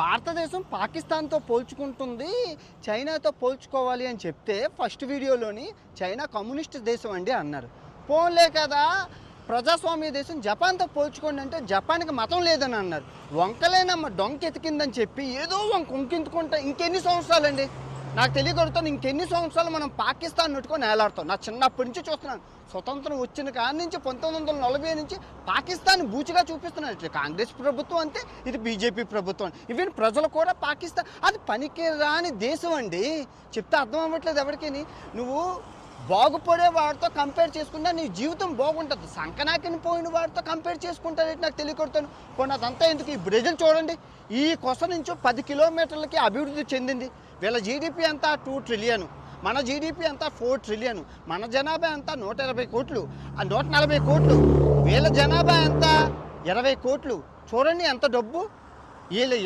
భారతదేశం పాకిస్తాన్తో పోల్చుకుంటుంది, చైనాతో పోల్చుకోవాలి అని చెప్తే ఫస్ట్ వీడియోలోని చైనా కమ్యూనిస్ట్ దేశం అండి అన్నారు. పోన్లే కదా ప్రజాస్వామ్య దేశం జపాన్తో పోల్చుకోండి అంటే జపాన్కి మతం లేదని అన్నారు. వంకలేనమ్మ డొంక ఎతికిందని చెప్పి ఏదో వంక ఉంకెందుకుంటా ఇంకెన్ని సంవత్సరాలండి నాకు తెలియగలుగుతాను. ఇంకెన్ని సంవత్సరాలు మనం పాకిస్తాన్ నెట్టుకొని వేలాడతాం. నా చిన్నప్పటి నుంచి చూస్తున్నాను, స్వతంత్రం వచ్చిన కాడి నుంచి 1940 నుంచి పాకిస్తాన్ బూచిగా చూపిస్తున్నారు. ఇట్లా కాంగ్రెస్ ప్రభుత్వం అంతే, ఇది బీజేపీ ప్రభుత్వం. ఈవెన్ ప్రజలు కూడా పాకిస్తాన్ అది పనికిరాని దేశం అండి. చెప్తే అర్థం అవ్వట్లేదు ఎవరికి. నువ్వు బాగుపడే వాడితో కంపేర్ చేసుకుంటా నీ జీవితం బాగుంటుంది. సంకనాకిని పోయిన వాడితో కంపేర్ చేసుకుంటానంటే నాకు తెలియకొడతాను. పోనీ అదంతా ఎందుకు. ఈ బ్రెజిల్ చూడండి, ఈ కొస నుంచి 10 కిలోమీటర్లకి అభివృద్ధి చెందింది. వీళ్ళ జీడిపి అంతా 2 ట్రిలియన్, మన జీడిపి అంతా 4 ట్రిలియన్. మన జనాభా అంతా 120 కోట్లు, 140 కోట్లు. వీళ్ళ జనాభా అంతా 20 కోట్లు. చూడండి ఎంత డబ్బు. వీళ్ళు